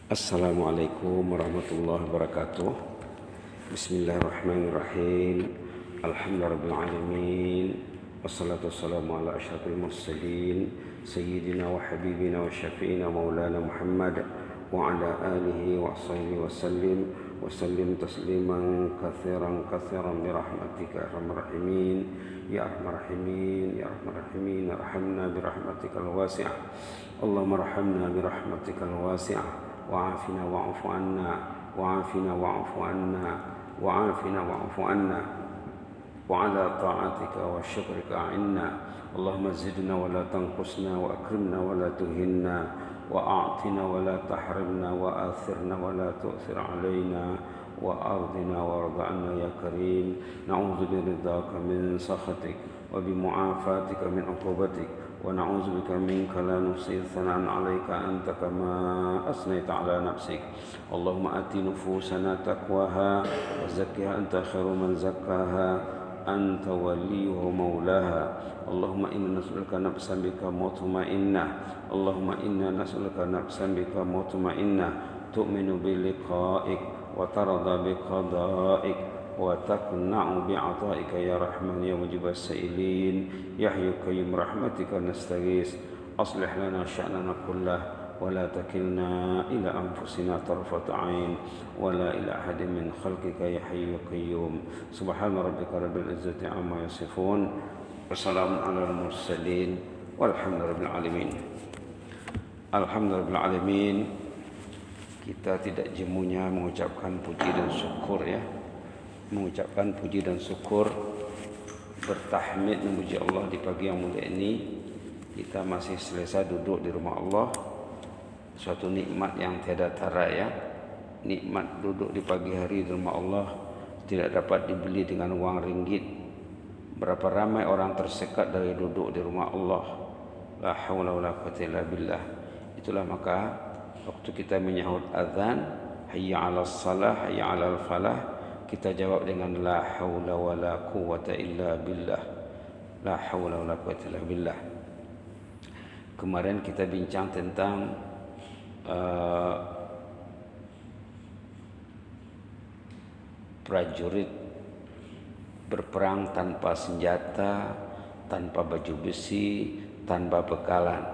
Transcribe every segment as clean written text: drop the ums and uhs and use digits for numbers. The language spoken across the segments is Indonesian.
Assalamualaikum warahmatullahi wabarakatuh. Bismillahirrahmanirrahim. Alhamdulillahirrahmanirrahim. Wassalatu wassalamu ala asyrafil mursalin Sayyidina wa habibina wa syafi'ina maulana Muhammad wa ala alihi wa sahbihi wa sallim tasliman kathiran birahmatika ya arhamar rahimin ya arhamar rahimin ya arhamar rahimin arhamna birahmatikal wasi'ah. Allahumma arhamna birahmatikal wasi'ah وعافنا واعف عنا وعافنا واعف عنا وعافنا واعف عنا وعلى طاعتك وشكرك أعنا. اللهم زدنا ولا تنقصنا وأكرمنا ولا تهنا وأعطنا ولا تحرمنا وآثرنا ولا تؤثر علينا وأرضنا وارض عنا يا كريم. نعوذ برضاك من سخطك وبمعافاتك من عقوبتك ونعوذ بك منك لا نحصي ثناء عليك أنت كما أثنيت على نفسك. اللهم آت نفوسنا تقواها وزكها أنت خير من زكاها أنت وليها مولاها. اللهم إنا نسألك نفسا بك مطمئنة اللهم إنا نسألك نفسا بك مطمئنة تؤمن بلقائك وترضى بقضائك وتقنع بعطائك يا رحمن يا مجيب السائلين يا حي قيوم برحمتك نستغيث. أصلح لنا شأننا كله ولا تكلنا إلى أنفسنا طرفة عين ولا إلى أحد من خلقك يا حي قيوم. سبحان ربك رب العزة عما يصفون وسلام على المرسلين والحمد لله رب العالمين. Alhamdulillah alamin. Kita tidak jemunya mengucapkan puji dan syukur mengucapkan puji dan syukur, bertahmid memuji Allah di pagi yang mulia ini. Kita masih selesai duduk di rumah Allah, suatu nikmat yang tiada tara ya. Nikmat duduk di pagi hari di rumah Allah tidak dapat dibeli dengan uang ringgit. Berapa ramai orang tersekat dari duduk di rumah Allah. La haula wala quwwata illa billah. Itulah maka waktu kita menyahut azan, hayya 'alas salah, hayya 'alal falah, kita jawab dengan la haula wala quwwata illa billah. La haula wala quwwata illa billah. Kemarin kita bincang tentang prajurit berperang tanpa senjata, tanpa baju besi, tanpa bekalan.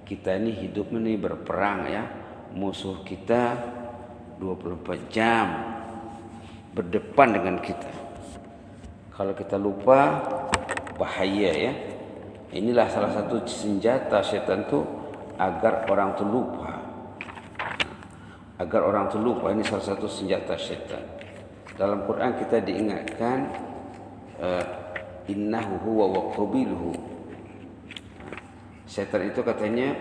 Kita ini hidup ini berperang ya. Musuh kita 24 jam berdepan dengan kita. Kalau kita lupa, bahaya ya. Inilah salah satu senjata setan itu agar orang itu lupa. Agar orang itu lupa, ini salah satu senjata setan. Dalam Quran kita diingatkan innahu huwa wa qabiluhu. Setan itu katanya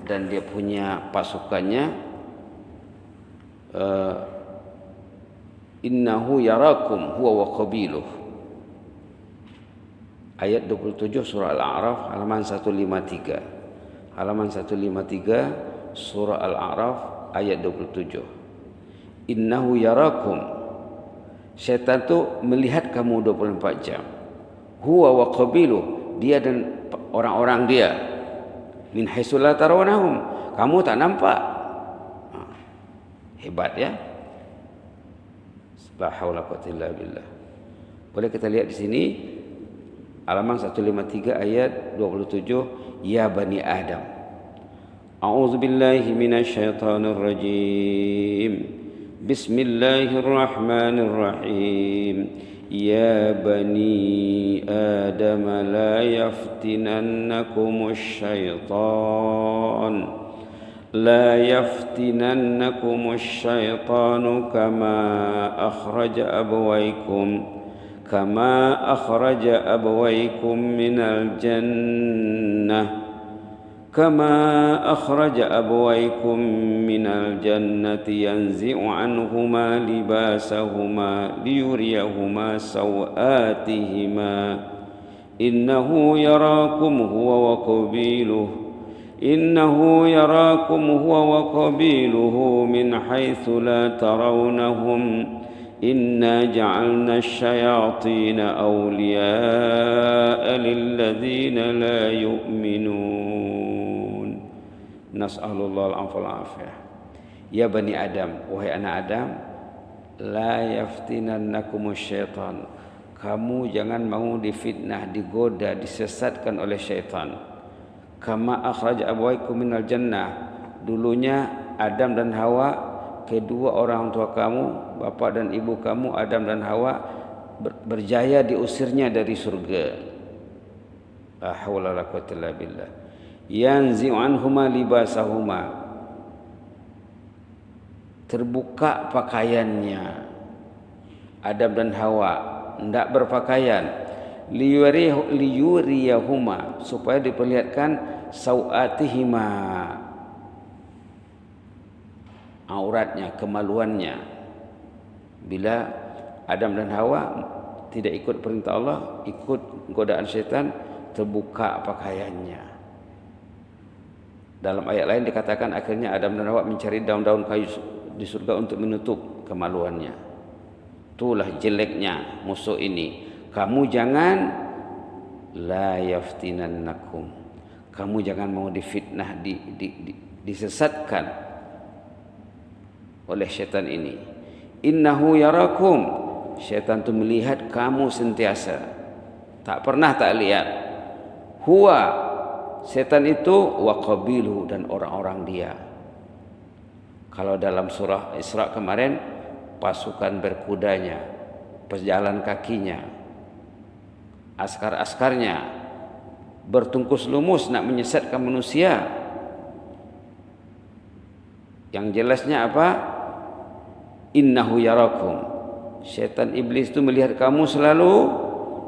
dan dia punya pasukannya innahu yarakum huwa wa qabiluh. Ayat 27 surah Al-A'raf halaman 153. Halaman 153 surah Al-A'raf ayat 27. Innahu yarakum. Setan itu melihat kamu 24 jam. Huwa wa qabiluh, dia dan orang-orang dia. Min haitsu la tarawnahum, kamu tak nampak. Hebat ya. La haula quwwata illa billah. Boleh kita lihat di sini halaman 153 ayat 27, ya bani Adam. A'udzu billahi minasyaitonir rajim. Bismillahirrahmanirrahim. Ya bani Adam la yaftinannakumus syaitan لا يفتننكم الشيطان كما أخرج أبويكم من الجنة ينزع عنهما لباسهما ليريهما سوآتهما إنه يراكم هو وقبيله من حيث لا ترونهم إنا جعلنا الشياطين أولياء للذين لا يؤمنون. Nas'alullah al-afwa wal afiyah. Ya bani Adam, wahai anak Adam, la yaftinannakumus syaitan. Kamu jangan mau difitnah, digoda, disesatkan oleh syaitan. Kama akhraj abawaikum minal jannah. Dulunya Adam dan Hawa, kedua orang tua kamu, bapa dan ibu kamu Adam dan Hawa berjaya diusirnya dari surga. La haula wala quwwata illa billah. Yanzi'u anhuma libasahuma. Terbuka pakaiannya Adam dan Hawa, tidak berpakaian, liyuriyahuma, supaya diperlihatkan sauatihima, auratnya, kemaluannya. Bila Adam dan Hawa tidak ikut perintah Allah, ikut godaan syaitan, terbuka pakaiannya. Dalam ayat lain dikatakan akhirnya Adam dan Hawa mencari daun-daun kayu di surga untuk menutup kemaluannya. Itulah jeleknya musuh ini. Kamu jangan, la yaftinannakum, kamu jangan mau difitnah, disesatkan oleh syaitan ini. Innahu yarakum, syaitan itu melihat kamu sentiasa, tak pernah tak lihat. Huwa, syaitan itu, wa qabiluhu, dan orang-orang dia. Kalau dalam surah Isra kemarin, pasukan berkudanya, pejalan kakinya, askar-askarnya bertungkus lumus nak menyesatkan manusia. Yang jelasnya apa? Innahu yarakum, syaitan iblis itu melihat kamu selalu,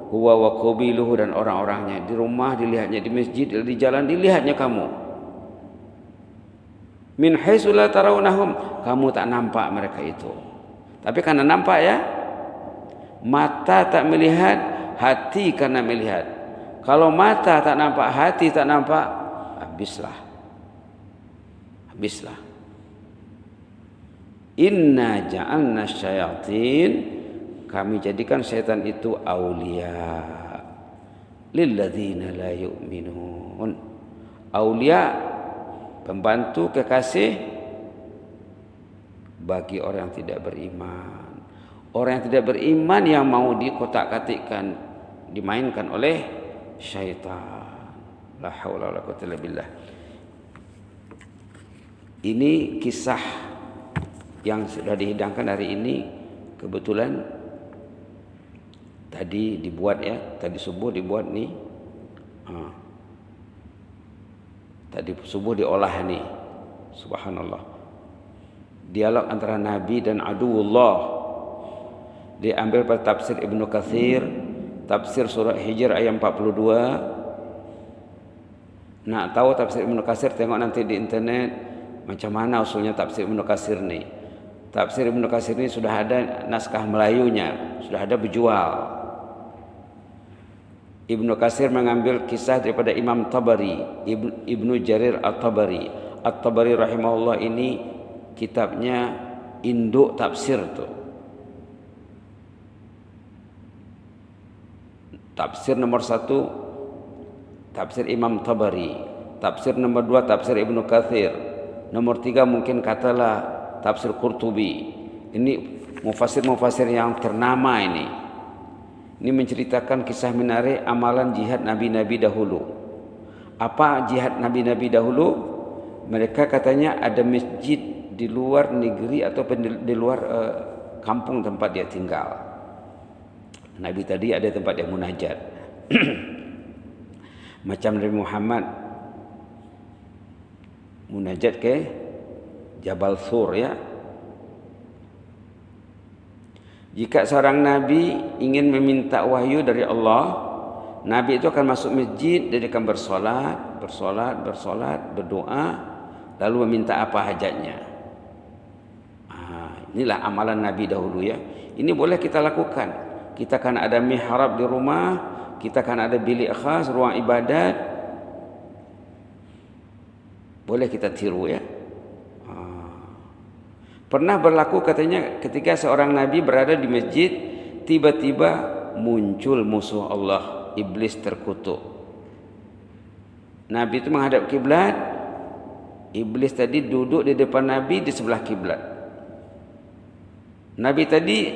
huwa wa qabiluhu, dan orang-orangnya. Di rumah dilihatnya, di masjid, di jalan dilihatnya kamu. Min haitsu la tarawnahum, kamu tak nampak mereka itu. Tapi karena nampak ya, mata tak melihat, hati karena melihat. Kalau mata tak nampak, hati tak nampak, habislah. Inna ja'alna syayatin, kami jadikan syaitan itu aulia lilladzina la yu'minun. Aulia, pembantu, kekasih bagi orang yang tidak beriman. Orang yang tidak beriman yang mau dikotak-katikkan, dimainkan oleh syaitan. La haula wala quwwata illa billah. Ini kisah yang sudah dihidangkan hari ini. Kebetulan tadi dibuat ya, tadi subuh dibuat nih. Tadi subuh diolah nih. Subhanallah. Dialog antara Nabi dan aduwullah. Diambil pada tafsir Ibnu Katsir, tafsir surah Hijr ayat 42. Nak tahu tafsir Ibnu Katsir, tengok nanti di internet macam mana usulnya tafsir Ibnu Katsir ni. Tafsir Ibnu Katsir ni sudah ada naskah Melayunya, sudah ada berjual. Ibnu Katsir mengambil kisah daripada Imam Tabari, Ibnu Jarir At-Tabari. At-Tabari rahimahullah ini kitabnya induk tafsir tu. Tafsir nomor 1 tafsir Imam Tabari, tafsir nomor 2 tafsir Ibnu Katsir, nomor 3 mungkin katalah tafsir Qurtubi. Ini mufassir-mufassir yang ternama ini. Ini menceritakan kisah menarik amalan jihad nabi-nabi dahulu. Apa jihad nabi-nabi dahulu? Mereka katanya ada masjid di luar negeri atau di luar kampung tempat dia tinggal. Nabi tadi ada tempat dia munajat. Macam Nabi Muhammad munajat ke Jabal Thur ya. Jika seorang Nabi ingin meminta wahyu dari Allah, Nabi itu akan masuk masjid dan akan bersolat, berdoa, lalu meminta apa hajatnya. Inilah amalan Nabi dahulu ya. Ini boleh kita lakukan. Kita kan ada mihrab di rumah, kita kan ada bilik khas, ruang ibadat. Boleh kita tiru ya. Pernah berlaku katanya ketika seorang Nabi berada di masjid, tiba-tiba muncul musuh Allah, iblis terkutuk. Nabi itu menghadap kiblat, Iblis tadi duduk di depan Nabi di sebelah kiblat. Nabi tadi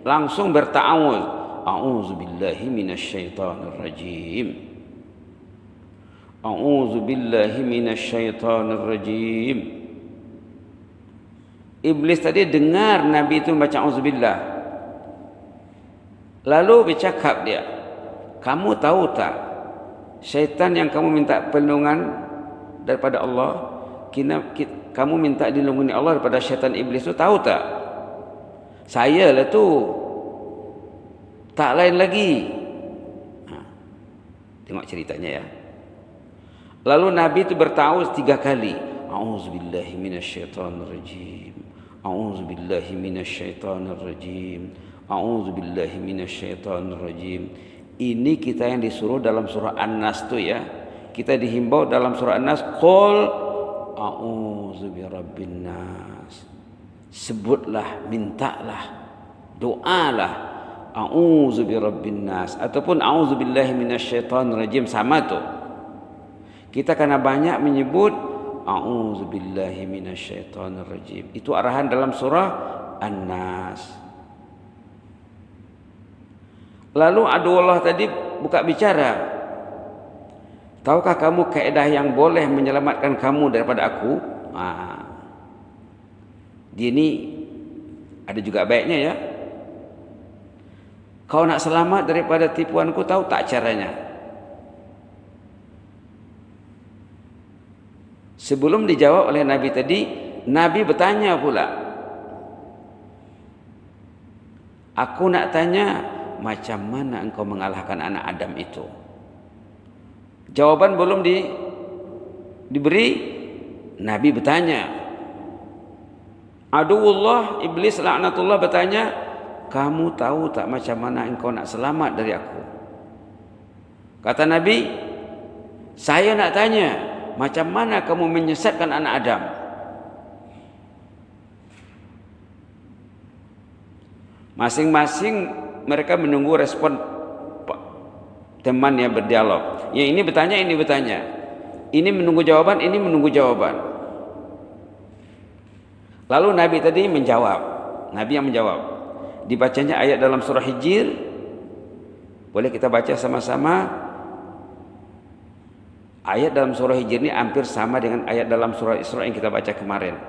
langsung berta'awuz, a'udzubillahi minasyaitonir rajim. A'udzubillahi minasyaitonir rajim. Iblis tadi dengar Nabi itu membaca auzubillah. Lalu bercakap dia, "Kamu tahu tak, syaitan yang kamu minta perlindungan daripada Allah, kamu minta dilindungi Allah daripada syaitan iblis itu, tahu tak? Saya lah tu, tak lain lagi." Tengok ceritanya ya. Lalu Nabi itu bertawuz 3 kali. A'udzubillahi minasyaitonir rajim. A'udzubillahi minasyaitonir rajim. A'udzubillahi minasyaitonir rajim. Ini kita yang disuruh dalam surah An-Nas tu ya. Kita dihimbau dalam surah An-Nas, qul a'udzu birabbin nas. Sebutlah, mintalah, doalah a'udzu birabbin nas ataupun a'udzubillahi minasyaitonir rajim, sama tu. Kita kena banyak menyebut a'udzubillahi minasyaitonir rajim. Itu arahan dalam surah An-Nas. Lalu aduullah tadi buka bicara. Tahukah kamu kaedah yang boleh menyelamatkan kamu daripada aku? Dia ni ada juga baiknya ya. Kau nak selamat daripada tipuanku, tahu tak caranya? Sebelum dijawab oleh Nabi tadi, Nabi bertanya pula. Aku nak tanya, macam mana engkau mengalahkan anak Adam itu? Jawaban belum diberi, Nabi bertanya. Aduullah, iblis laknatullah bertanya, kamu tahu tak macam mana engkau nak selamat dari aku? Kata Nabi, saya nak tanya, macam mana kamu menyesatkan anak Adam? Masing-masing mereka menunggu respon teman yang berdialog. Yang ini bertanya, ini bertanya. Ini menunggu jawaban, ini menunggu jawaban. Lalu Nabi tadi menjawab. Nabi yang menjawab. Dibacanya ayat dalam surah Hijr. Boleh kita baca sama-sama. Ayat dalam surah Hijr ini hampir sama dengan ayat dalam surah Isra yang kita baca kemarin.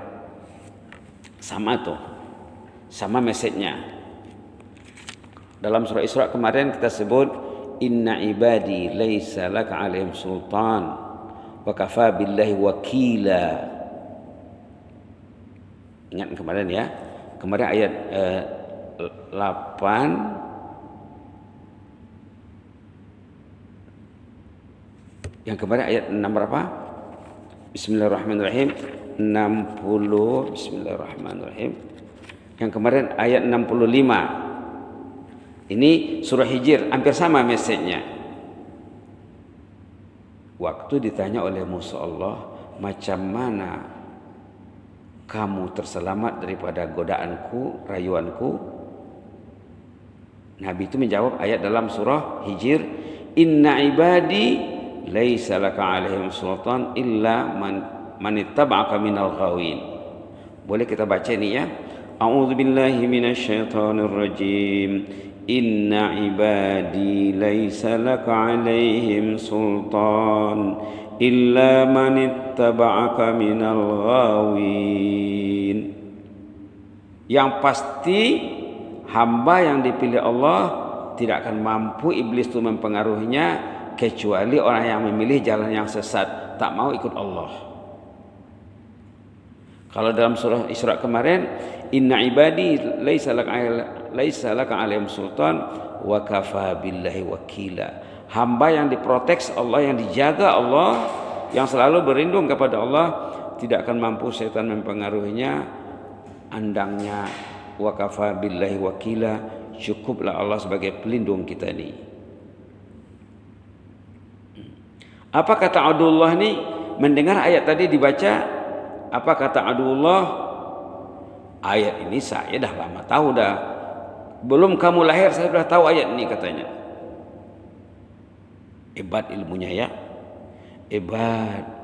Sama tuh. Sama mesejnya. Dalam surah Isra kemarin kita sebut, inna ibadi laisa laka alaihim sultan wa kafa billahi wakila. Ingat kemarin ya. Kemarin ayat 8. Yang kemarin ayat 6 berapa? Bismillahirrahmanirrahim. 60. Bismillahirrahmanirrahim. Yang kemarin ayat 65. Ini surah Hijr, hampir sama mesejnya. Waktu ditanya oleh Musa Allah, macam mana kamu terselamat daripada godaanku, rayuanku? Nabi itu menjawab ayat dalam surah Hijr, inna ibadi laisa laka alaihim sultan illa man ittaba'aka minal ghawin. Boleh kita baca ini ya. A'udzubillahi minasyaitonir rajim. Inna ibadi laisa laka alaihim sultan illa man ittaba'aka minal ghawin. Yang pasti hamba yang dipilih Allah tidak akan mampu iblis itu mempengaruhinya kecuali orang yang memilih jalan yang sesat, tak mau ikut Allah. Kalau dalam surah Isra kemarin, inna ibadi laisa laka alaihim sultan wa kafa billahi wakila. Hamba yang diprotek Allah, yang dijaga Allah, yang selalu berlindung kepada Allah, tidak akan mampu setan mempengaruhinya. Andangnya wa kafa billahi wakila, cukuplah Allah sebagai pelindung kita ni. Apa kata Abdullah ni? Mendengar ayat tadi dibaca, apa kata Abdullah? Ayat ini saya dah lama tahu dah. Belum kamu lahir saya sudah tahu ayat ini, katanya. Hebat ilmunya ya. Hebat.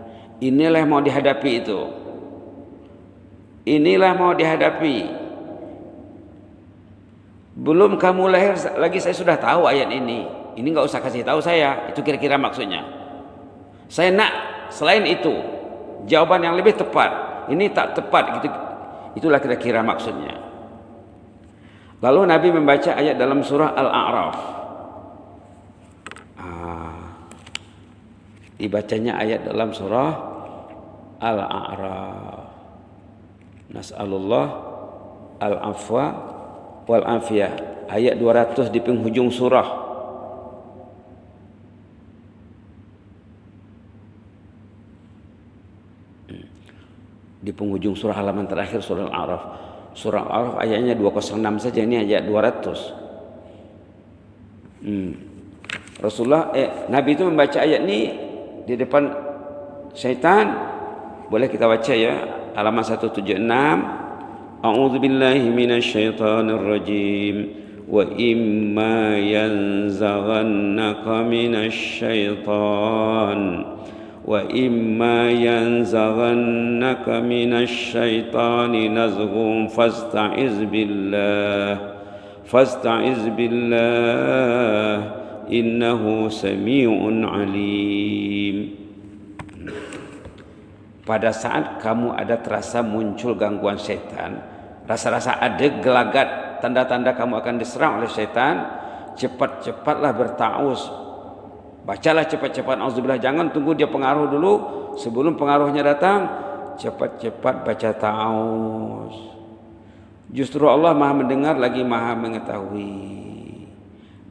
Inilah yang mau dihadapi itu. Inilah mau dihadapi. Belum kamu lahir lagi saya sudah tahu ayat ini. Ini nggak usah kasih tahu saya. Itu kira-kira maksudnya. Saya nak selain itu jawaban yang lebih tepat. Ini tak tepat gitu. Itulah kira-kira maksudnya. Lalu Nabi membaca ayat dalam surah Al-A'raf. Dibacanya ayat dalam surah Al-A'raf. Nas'alullah al-afwa wal afiyah. Ayat 200 di penghujung surah. Di penghujung surah halaman terakhir surah Al-A'raf. Surah Al-A'raf ayatnya 206 saja, ini ayat 200. Nabi itu membaca ayat ini di depan syaitan. Boleh kita baca ya, halaman 176. A'udzu billahi minasyaitonir rajim. Wa imma yanzaghannaka minasyaitan. Wa imma yanzaghannaka minasyaitan nazghun fasta'iz billah innahu sami'un alim. Pada saat kamu ada terasa muncul gangguan setan, rasa-rasa ada gelagat, tanda-tanda kamu akan diserang oleh setan, cepat-cepatlah bertaus. Bacalah cepat-cepat auzubillah, jangan tunggu dia pengaruh dulu. Sebelum pengaruhnya datang, cepat-cepat baca ta'awuz. Justru Allah Maha mendengar lagi Maha mengetahui.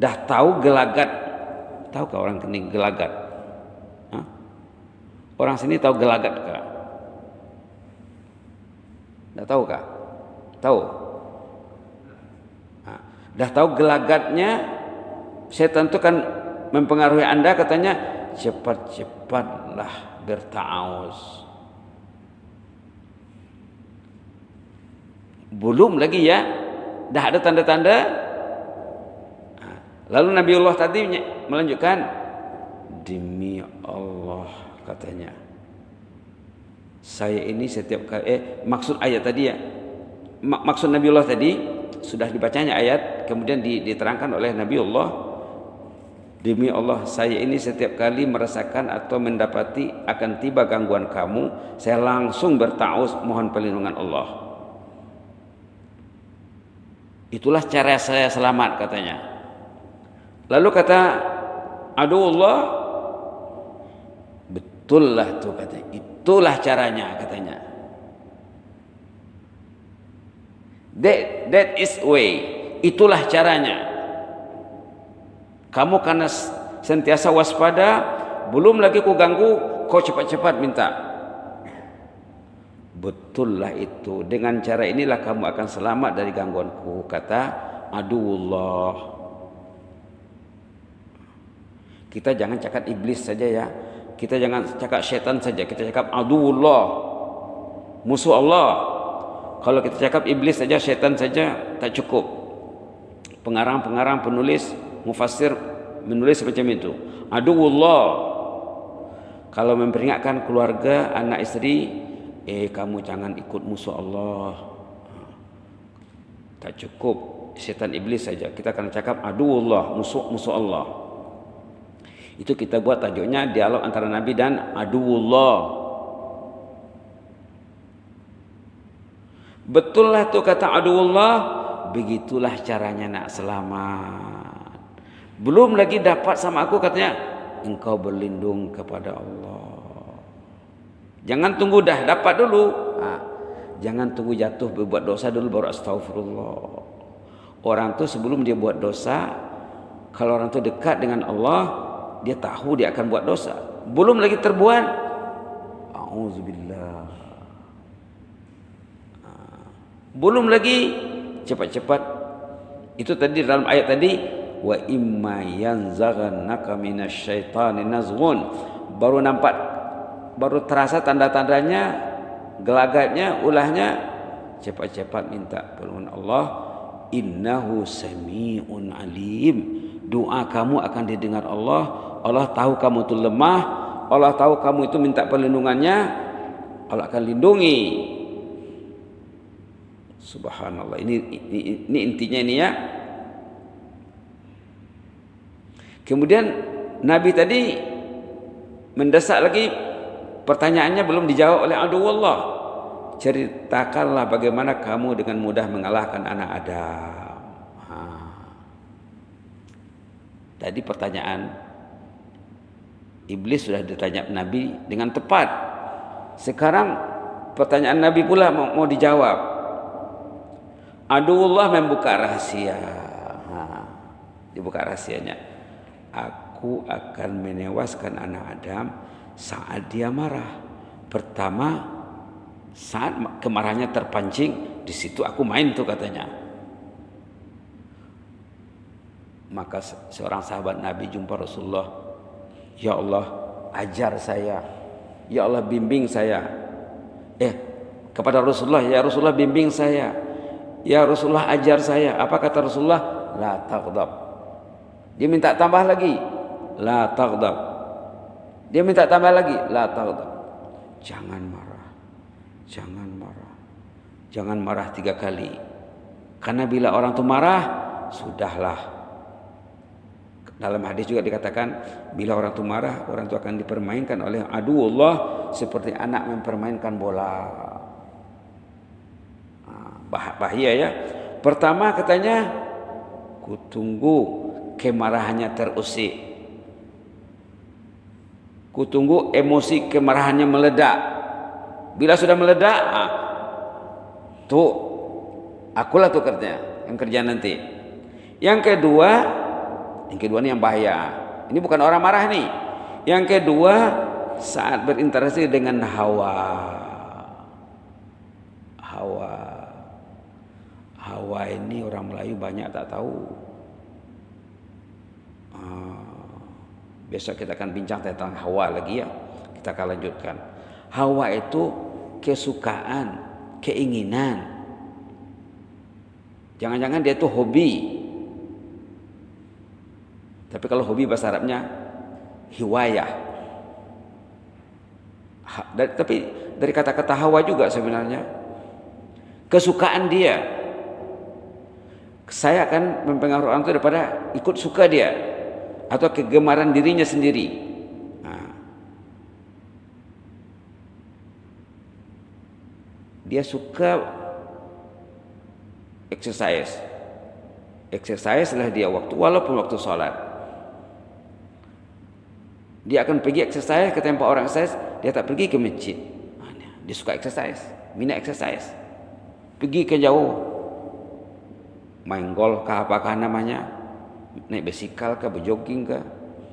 Dah tahu gelagat. Tahukah orang kening gelagat? Hah? Orang sini tahu gelagat kah? Dah tahu kah? Tahu? Nah, dah tahu gelagatnya setan itu kan mempengaruhi Anda, katanya cepat-cepatlah berta'awuz. Belum lagi ya, dah ada tanda-tanda. Lalu Nabiullah tadi melanjutkan, demi Allah katanya, saya ini setiap kali maksud ayat tadi ya, maksud Nabiullah tadi sudah dibacanya ayat, kemudian diterangkan oleh Nabiullah, demi Allah saya ini setiap kali merasakan atau mendapati akan tiba gangguan kamu, saya langsung bertauz mohon perlindungan Allah. Itulah cara saya selamat katanya. Lalu kata aduullah, betul lah tuh katanya, itulah caranya katanya. That is way, itulah caranya. Kamu karena sentiasa waspada, belum lagi ku ganggu, kau cepat-cepat minta. Betullah itu, dengan cara inilah kamu akan selamat dari gangguanku, kata aduullah. Kita jangan cakap iblis saja ya, kita jangan cakap syaitan saja, kita cakap aduullah, musuh Allah. Kalau kita cakap iblis saja, syaitan saja tak cukup. Pengarang-pengarang, penulis, mufassir menulis macam itu. Aduullah, kalau memperingatkan keluarga, anak istri, kamu jangan ikut musuh Allah. Tak cukup syaitan iblis saja, kita akan cakap aduullah, musuh Allah. Itu kita buat tajuknya dialog antara Nabi dan aduullah. Betul lah tu kata aduullah, begitulah caranya nak selamat. Belum lagi dapat sama aku, katanya engkau berlindung kepada Allah. Jangan tunggu dah dapat dulu. Jangan tunggu jatuh berbuat dosa dulu baru astagfirullah. Orang tu sebelum dia buat dosa, kalau orang tu dekat dengan Allah, dia tahu dia akan buat dosa, belum lagi terbuat, auzubillah, belum lagi cepat-cepat. Itu tadi dalam ayat tadi, wa imma yanzaghannaka minasyaitani nazghun, baru nampak, baru terasa tanda-tandanya, gelagatnya, ulahnya, cepat-cepat minta perlindungan Allah. Innahu sami'un alim, doa kamu akan didengar Allah. Allah tahu kamu tu lemah, Allah tahu kamu itu minta perlindungannya, Allah akan lindungi. Subhanallah. Ini intinya ini ya. Kemudian Nabi tadi mendesak lagi, pertanyaannya belum dijawab oleh aduwallah. Ceritakanlah bagaimana kamu dengan mudah mengalahkan anak Adam. Tadi pertanyaan Iblis sudah ditanya Nabi dengan tepat. Sekarang pertanyaan Nabi pula mau dijawab. Aduwallah membuka rahasia. Dibuka rahasianya. Aku akan menewaskan anak Adam saat dia marah. Pertama, saat kemarahannya terpancing, di situ aku main tuh katanya. Maka seorang sahabat Nabi jumpa Rasulullah, ya Allah ajar saya, ya Allah bimbing saya. Kepada Rasulullah, ya Rasulullah bimbing saya, ya Rasulullah ajar saya. Apa kata Rasulullah? La taghdab. Dia minta tambah lagi, la taghdab. Dia minta tambah lagi, la taghdab. Jangan marah, jangan marah, jangan marah 3 kali. Karena bila orang itu marah, sudahlah. Dalam hadis juga dikatakan, bila orang itu marah, orang itu akan dipermainkan oleh aduwallah seperti anak mempermainkan bola. Bahaya ya. Pertama katanya, kutunggu kemarahannya terusik. Kutunggu emosi kemarahannya meledak. Bila sudah meledak, tuh akulah tuh yang kerja nanti. Yang kedua ini yang bahaya. Ini bukan orang marah nih. Yang kedua, saat berinteraksi dengan hawa. Hawa ini orang Melayu banyak tak tahu. Besok kita akan bincang tentang hawa lagi ya. Kita akan lanjutkan. Hawa itu kesukaan, keinginan. Jangan-jangan dia itu hobi. Tapi kalau hobi bahasa Arabnya hiwayah. Tapi dari kata-kata hawa juga sebenarnya. Kesukaan dia. Saya akan mempengaruhi orang itu daripada ikut suka dia. Atau kegemaran dirinya sendiri. Dia suka exercise. Exercise lah dia walaupun waktu sholat. Dia akan pergi exercise ke tempat orang exercise, dia tak pergi ke masjid. Dia suka exercise, minat exercise. Pergi ke jauh. Main golf kah apakah namanya? Naik basikal kah, berjogging kah?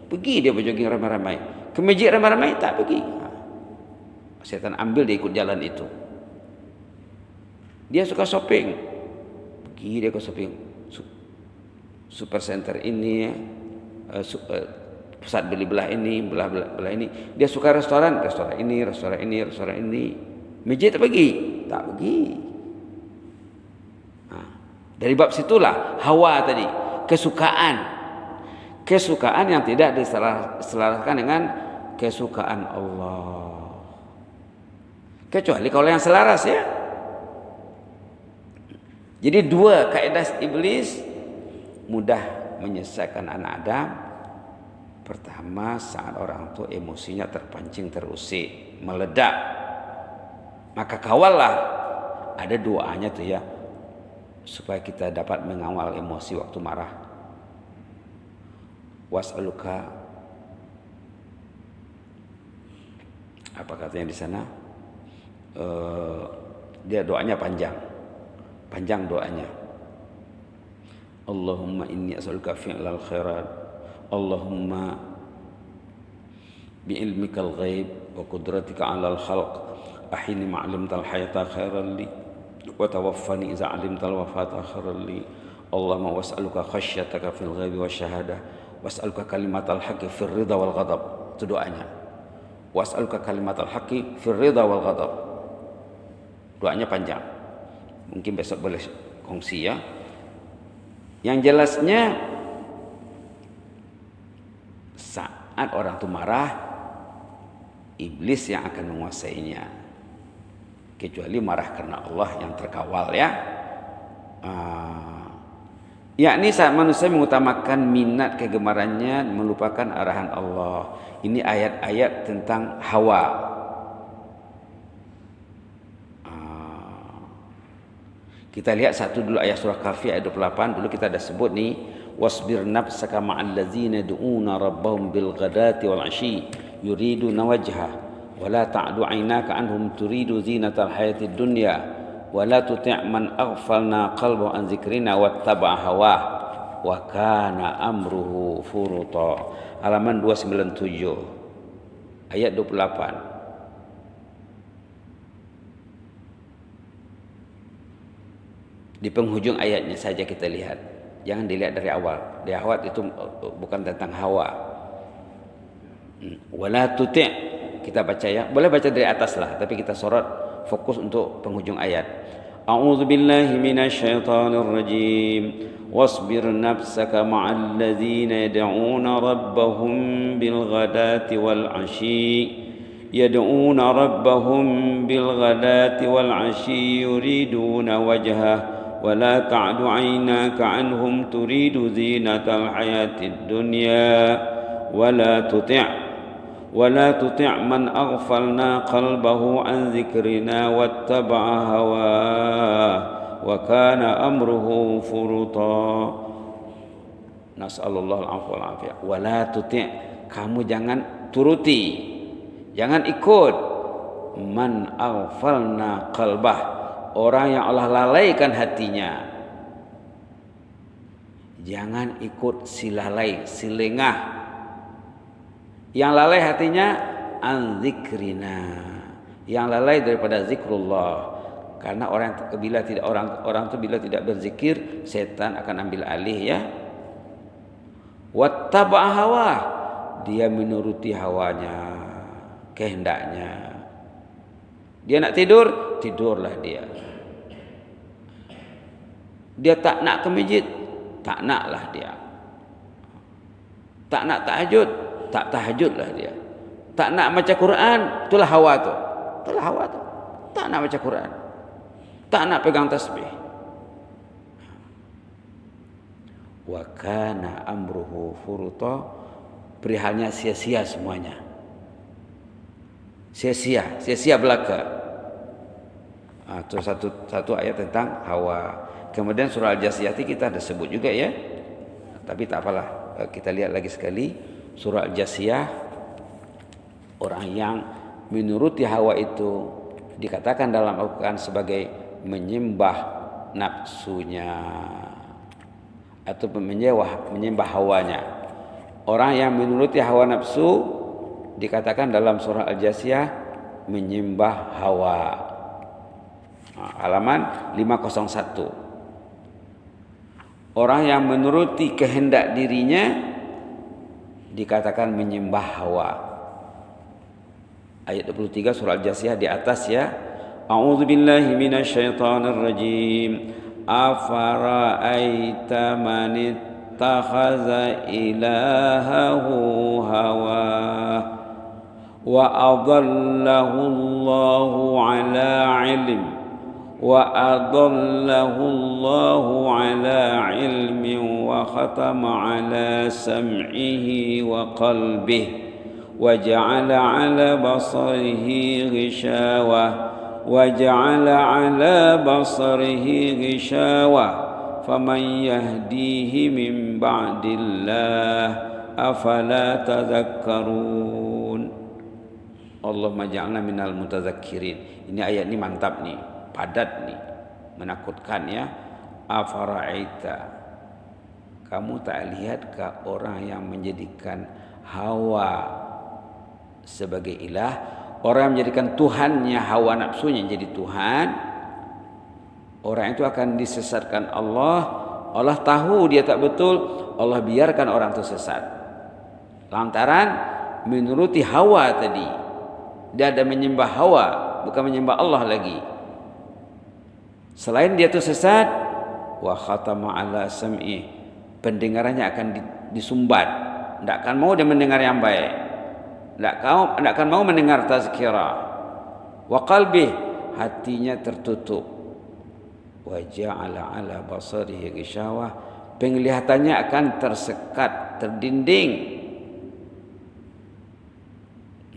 Pergi dia berjogging ramai-ramai. Ke masjid ramai-ramai tak pergi. Setan ambil dia ikut jalan itu. Dia suka shopping. Pergi dia ke shopping. Super center ini pusat beli belah ini, belah ini. Dia suka restoran ini. Masjid tak pergi. Dari bab situlah hawa tadi, kesukaan yang tidak diselaraskan dengan kesukaan Allah. Kecuali kalau yang selaras ya. Jadi 2 kaidah iblis mudah menyesatkan anak Adam. Pertama, saat orang itu emosinya terpancing, terusik, meledak. Maka kawallah, ada doanya tuh ya, supaya kita dapat mengawal emosi waktu marah. Was'aluka, apa katanya di sana? Dia doanya panjang doanya. Allahumma inni as'aluka fi'lal khairat. Allahumma bi'ilmikal ghaib wa qudratika 'alal khalq ahini ma'alimtal hayata khairan li wa tawaffani iza 'alimtal wafata khairan li. Allahumma was'aluka khasyataka fil ghaibi wasyahadah was'aluka kalimatal haqqi fir ridha wal ghadab. Itu doanya. Was'aluka kalimatal haqqi fir ridha wal ghadab. Doanya panjang. Mungkin besok boleh kongsi ya. Yang jelasnya, saat orang itu marah, iblis yang akan menguasainya. Kecuali marah karena Allah yang terkawal ya. Yakni saat manusia mengutamakan minat kegemarannya melupakan arahan Allah. Ini ayat-ayat tentang hawa. Kita lihat satu dulu ayat surah Kahfi ayat 28. Dulu kita ada sebut nih, wasbir nafsaka ma'al ladzina yad'una rabbahum bil ghadati wal 'ashyi yuriduna wajha wa la ta'du 'ainaka anhum turidu zinatal hayatid dunya wa la tuti' man aghfalna qalbahu an dzikrina wattaba'a hawah wa kana amruhu furuta. Halaman 297 ayat 28. Di penghujung ayatnya saja kita lihat. Jangan dilihat dari awal. Di awal itu bukan tentang hawa. Wala tuti'. Kita baca ya. Boleh baca dari atas lah, tapi kita sorot fokus untuk penghujung ayat. A'udzubillahi minasyaitonir rajim. Wasbir nafsaka ma'al ladzina yad'una rabbahum bil ghadati wal 'ashyi. يدعون ربهم بالغداة والعشي يريدون وجهه ولا تعد عيناك عنهم تريد زينة الحياة الدنيا ولا تطع من أغفلنا قلبه عن ذكرنا واتبع هواه وكان أمره فرطا. نسأل الله العفو والعافية. ولا تطع, kamu jangan turuti, jangan ikut man aghfalna qalbah, orang yang Allah lalaikan hatinya. Jangan ikut si lalai, si lengah. Yang lalai hatinya an dzikrina, yang lalai daripada zikrullah. Karena orang itu bila tidak berzikir, setan akan ambil alih ya. Wattaba' hawa, dia menuruti hawanya, kehendaknya. Dia nak tidur, tidurlah dia. Dia tak nak ke masjid, tak naklah dia. Tak nak tahajud, tak tahajudlah dia. Tak nak baca Quran, itulah hawa tu. Itulah hawa tu. Tak nak baca Quran, tak nak pegang tasbih. Wa kana amruhu furuta, perihalnya sia-sia semuanya. Sia-sia belaka. Itu satu ayat tentang hawa. Kemudian surah Al-Jasiyah kita ada sebut juga ya. Tapi tak apalah, kita lihat lagi sekali surah Al-Jasiyah. Orang yang menuruti hawa itu dikatakan dalam Al-Quran sebagai menyembah nafsunya atau menyembah hawanya. Orang yang menuruti hawa nafsu dikatakan dalam surah Al-Jasiyah menyembah hawa. Halaman 501. Orang yang menuruti kehendak dirinya dikatakan menyembah hawa. Ayat 23 surah Al-Jasiyah di atas ya. A'udzubillahi minasyaitonir rajim. Afara'aita man ittakhadha ilahahu hawa wa adallahu Allahu ala ilm wa khatama ala sam'ihi wa qalbihi wa ja'ala ala basarihi ghishawa faman yahdihi min ba'dillah afala tadhakkarun. Allahumma ja'alna minal mutazakkirin. Ini ayat ini mantap nih, padat nih, menakutkan ya. Afara'aita, kamu tak lihatkah orang yang menjadikan hawa sebagai ilah? Orang yang menjadikan Tuhannya hawa nafsunya jadi Tuhan, orang itu akan disesatkan Allah. Allah tahu dia tak betul, Allah biarkan orang itu sesat lantaran menuruti hawa tadi. Dia ada menyembah hawa, bukan menyembah Allah lagi. Selain dia itu sesat, wa khatama ala sam'i, pendengarannya akan disumbat, tidak akan mau dia mendengar yang baik. tidak akan mau mendengar tazkirah. Wa qalbih, hatinya tertutup. Wa ja'ala 'ala basarihi ghishawah, penglihatannya akan tersekat, terdinding.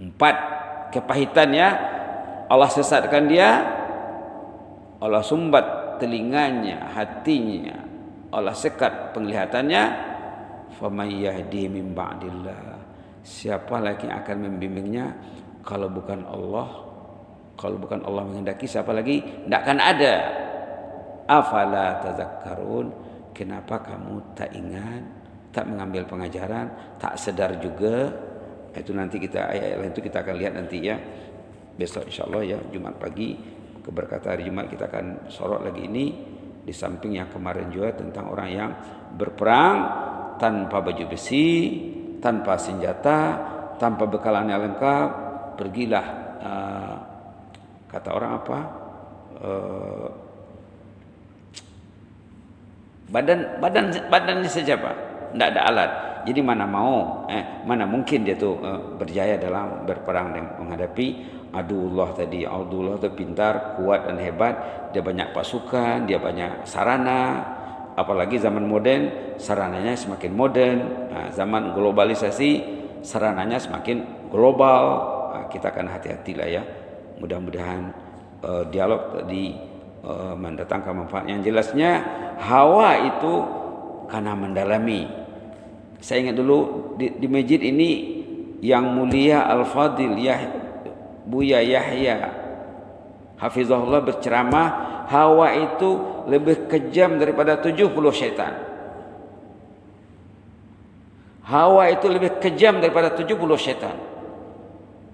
4 kepahitannya, Allah sesatkan dia, Allah sumbat telinganya, hatinya, Allah sekat penglihatannya. Faman yahdi min ba'dillah, siapa lagi yang akan membimbingnya kalau bukan Allah? Kalau bukan Allah menghendaki, siapa lagi? Tidak akan ada. Afala tazakkarun, kenapa kamu tak ingat, tak mengambil pengajaran, tak sedar juga? Itu nanti kita ayat-ayat lain itu kita akan lihat nanti ya. Besok insyaallah ya, Jumat pagi, keberkatan hari Jumat kita akan sorot lagi ini. Di samping yang kemarin juga tentang orang yang berperang tanpa baju besi, tanpa senjata, tanpa bekalan yang lengkap, pergilah kata orang apa? Badannya saja Pak, tidak ada alat. Jadi mana mana mungkin dia tuh berjaya dalam berperang dan menghadapi aduullah tadi. Aduullah itu pintar, kuat dan hebat. Dia banyak pasukan, dia banyak sarana. Apalagi zaman modern, sarananya semakin modern. Nah, zaman globalisasi, sarananya semakin global. Nah, kita akan hati-hatilah ya. Mudah-mudahan dialog tadi mendatangkan manfaat. Yang jelasnya hawa itu karena mendalami. Saya ingat dulu di masjid ini yang mulia Al-Fadil Buya Yahya hafizahullah berceramah, hawa itu lebih kejam daripada 70 syaitan. Hawa itu lebih kejam daripada 70 syaitan.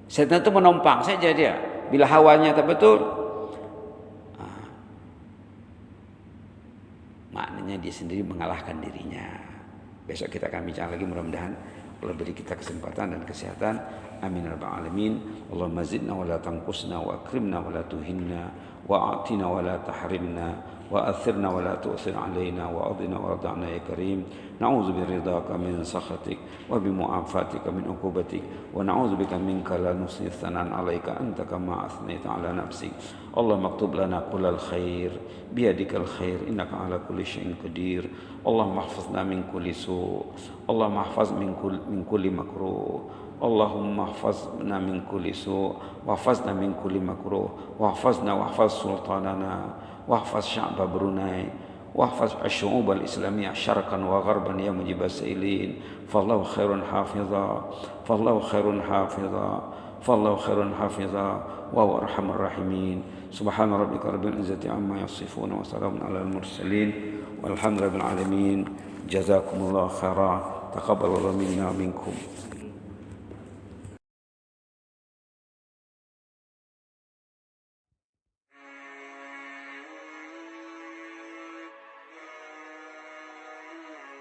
Syaitan itu menumpang saja dia. Bila hawanya tak betul, maknanya dia sendiri mengalahkan dirinya. Besok kita akan bincang lagi, mudah-mudahan Allah beri kita kesempatan dan kesehatan. Amin ya rabbal alamin. Allahumma zidna wa la tanqusna wa akrimna wa la tuhinna wa a'tina wa la tahrimna wa athirna wa la tu'thir alaina wa adina wa arda'na ya karim. Na'udzu biridhaka min sakhatik wa bi mu'afatika min uqubatik wa na'udzu bika minka la nuhsi thanan 'alaika anta kama athnaita 'ala nafsik. Allahumma aktub lana kullal khair biyadikal khair innaka 'ala kulli syai'in qadir. Allahumma ihfazna min kulli su'. Allahumma ihfaz min kulli makruh. Allahumma ihfazna min kulli su' wa ihfazna min kulli makruh wa ihfazna wa ihfaz sultanana wa ihfaz sya'ba Brunei wa ihfaz asy-syu'ub al-islamiyah syarqan wa gharban ya mujib as-sailin. Fallahu khairun hafiza, fallahu khairun hafiza, fallahu khairun hafiza wa huwa arhamur rahimin. Subhana rabbika rabbil izzati amma yasifun wa salamun alal mursalin walhamdulillahi rabbil alamin. Jazakumullahu khairan, taqabbalallahu minna minkum.